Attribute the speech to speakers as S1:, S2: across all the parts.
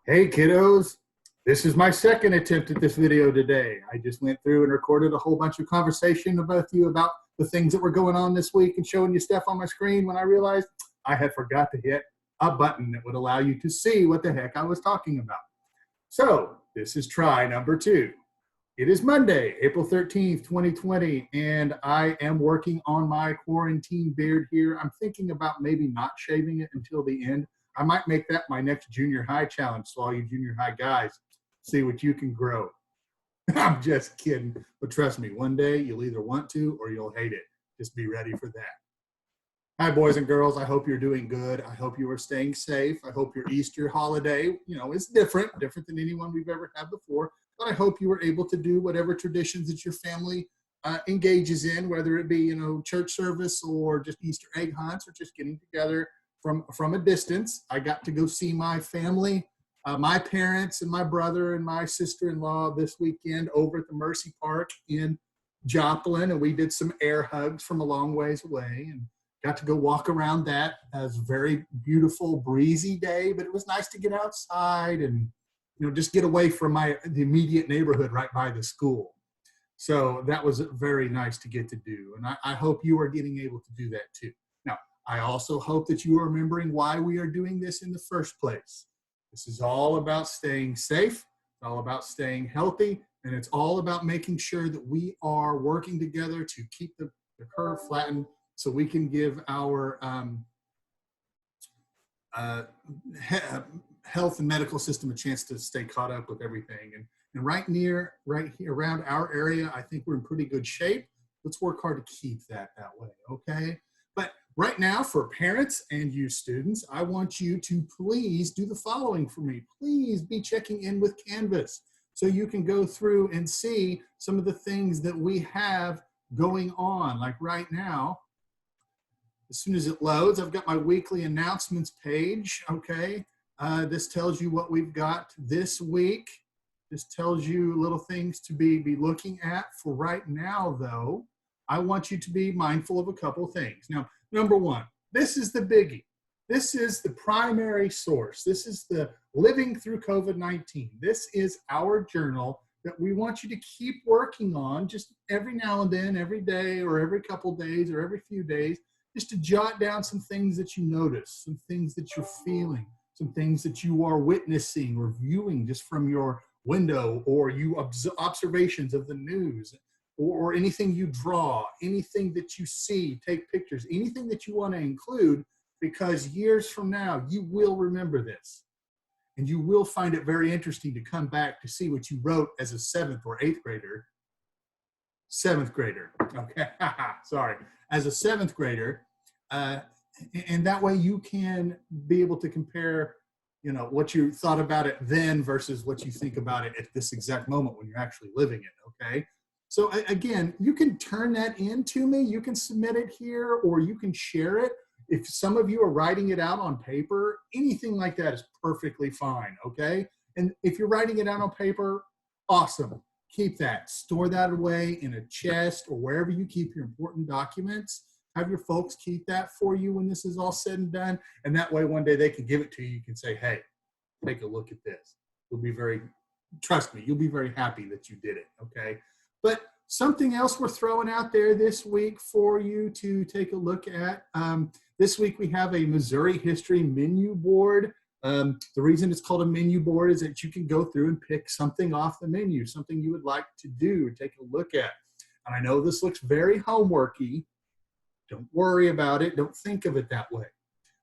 S1: Hey kiddos, this is my second attempt at this video today. I just went through and recorded a whole bunch of conversation with you about the things that were going on this week and showing you stuff on my screen when I realized I had forgot to hit a button that would allow you to see what the heck I was talking about. So this is try number 2. It is Monday, April 13th, 2020, and I am working on my quarantine beard here. I'm thinking about maybe not shaving it until the end. I might make that my next junior high challenge, so all you junior high guys, see what you can grow. I'm just kidding, but trust me, one day you'll either want to or you'll hate it. Just be ready for that. Hi, boys and girls. I hope you're doing good. I hope you are staying safe. I hope your Easter holiday, is different than anyone we've ever had before. But I hope you were able to do whatever traditions that your family engages in, whether it be, church service or just Easter egg hunts or just getting together from a distance. I got to go see my family, my parents and my brother and my sister-in-law this weekend over at the Mercy Park in Joplin, and we did some air hugs from a long ways away and got to go walk around that. It was a very beautiful, breezy day, but it was nice to get outside and just get away from the immediate neighborhood right by the school. So that was very nice to get to do, and I hope you are getting able to do that too. Now, I also hope that you are remembering why we are doing this in the first place. This is all about staying safe, it's all about staying healthy, and it's all about making sure that we are working together to keep the curve flattened so we can give our health and medical system a chance to stay caught up with everything. And right here around our area, I think we're in pretty good shape. Let's work hard to keep that way, okay? But right now, for parents and you students, I want you to please do the following for me. Please be checking in with Canvas so you can go through and see some of the things that we have going on. Like right now, as soon as it loads, I've got my weekly announcements page, okay? This tells you what we've got this week. This tells you little things to be looking at. For right now, though, I want you to be mindful of a couple things. Now, number one, this is the biggie. This is the primary source. This is the Living Through COVID-19. This is our journal that we want you to keep working on just every now and then, every day or every couple days or every few days, just to jot down some things that you notice, some things that you're feeling, some things that you are witnessing or viewing just from your window, or observations of the news, or anything you draw, anything that you see, take pictures, anything that you want to include, because years from now, you will remember this. And you will find it very interesting to come back to see what you wrote as a 7th or 8th grader. 7th grader, okay, sorry. As a 7th grader, and that way you can be able to compare, what you thought about it then versus what you think about it at this exact moment when you're actually living it, okay? So again, you can turn that in to me. You can submit it here, or you can share it. If some of you are writing it out on paper, anything like that is perfectly fine, okay? And if you're writing it out on paper, awesome. Keep that. Store that away in a chest or wherever you keep your important documents. Have your folks keep that for you when this is all said and done. And that way, one day they can give it to you. You can say, hey, take a look at this. Trust me, you'll be very happy that you did it, okay? But something else we're throwing out there this week for you to take a look at. This week we have a Missouri history menu board. The reason it's called a menu board is that you can go through and pick something off the menu, something you would like to do, take a look at. And I know this looks very homeworky. Don't worry about it. Don't think of it that way.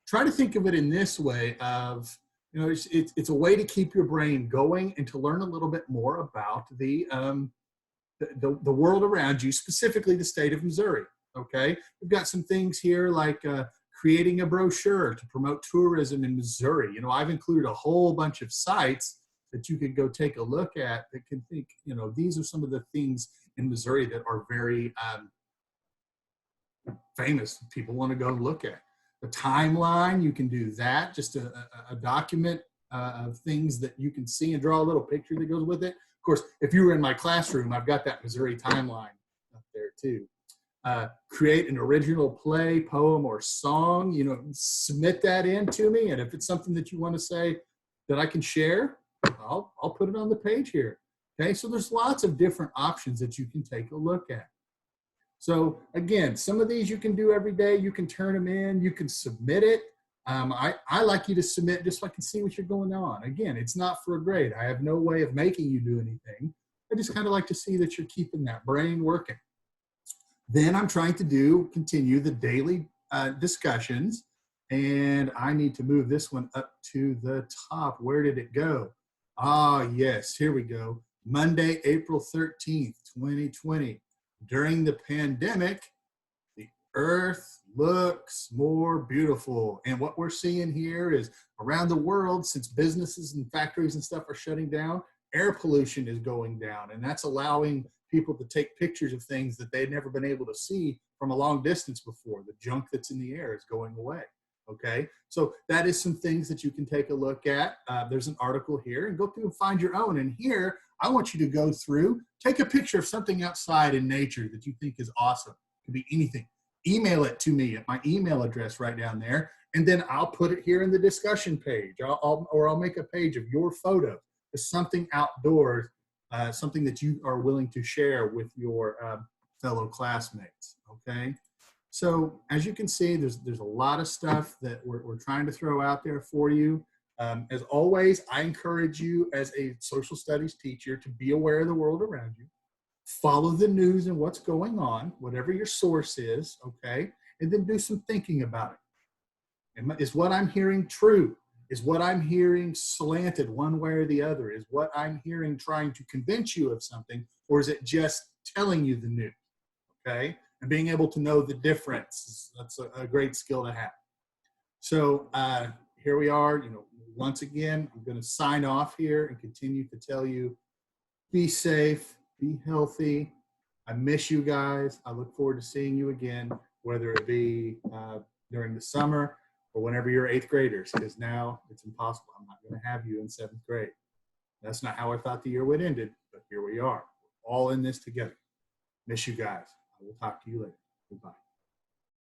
S1: Try to think of it in this way of, it's a way to keep your brain going and to learn a little bit more about the world around you, specifically the state of Missouri, okay? We've got some things here like creating a brochure to promote tourism in Missouri. I've included a whole bunch of sites that you could go take a look at that can think, these are some of the things in Missouri that are very famous. People want to go look at. The timeline, you can do that, just a document of things that you can see and draw a little picture that goes with it. Of course, if you were in my classroom, I've got that Missouri timeline up there too. Create an original play, poem, or song, submit that in to me. And if it's something that you want to say, that I can share, I'll put it on the page here. Okay, so there's lots of different options that you can take a look at. So again, some of these you can do every day. You can turn them in. You can submit it. I like you to submit just so I can see what you're going on. Again, it's not for a grade. I have no way of making you do anything. I just kind of like to see that you're keeping that brain working. Then I'm trying to continue the daily discussions. And I need to move this one up to the top. Where did it go? Ah, yes, here we go. Monday, April 13th, 2020. During the pandemic, the earth looks more beautiful. And what we're seeing here is around the world, since businesses and factories and stuff are shutting down, air pollution is going down. And that's allowing people to take pictures of things that they'd never been able to see from a long distance before. The junk that's in the air is going away. Okay, so that is some things that you can take a look at. There's an article here, and go through and find your own. And here, I want you to go through, take a picture of something outside in nature that you think is awesome. It could be anything. Email it to me at my email address right down there, and then I'll put it here in the discussion page. I'll make a page of your photo. It's something outdoors, something that you are willing to share with your fellow classmates. Okay. So as you can see, there's a lot of stuff that we're trying to throw out there for you. As always, I encourage you as a social studies teacher to be aware of the world around you. Follow the news and what's going on, whatever your source is, okay? And then do some thinking about it. Is what I'm hearing true? Is what I'm hearing slanted one way or the other? Is what I'm hearing trying to convince you of something, or is it just telling you the news, okay? And being able to know the difference, that's a great skill to have. So here we are, once again, I'm going to sign off here and continue to tell you, be safe, be healthy. I miss you guys. I look forward to seeing you again, whether it be during the summer or whenever you're 8th graders, because now it's impossible. I'm not going to have you in 7th grade. That's not how I thought the year would end, but here we are. We're all in this together. Miss you guys. I will talk to you later. Goodbye.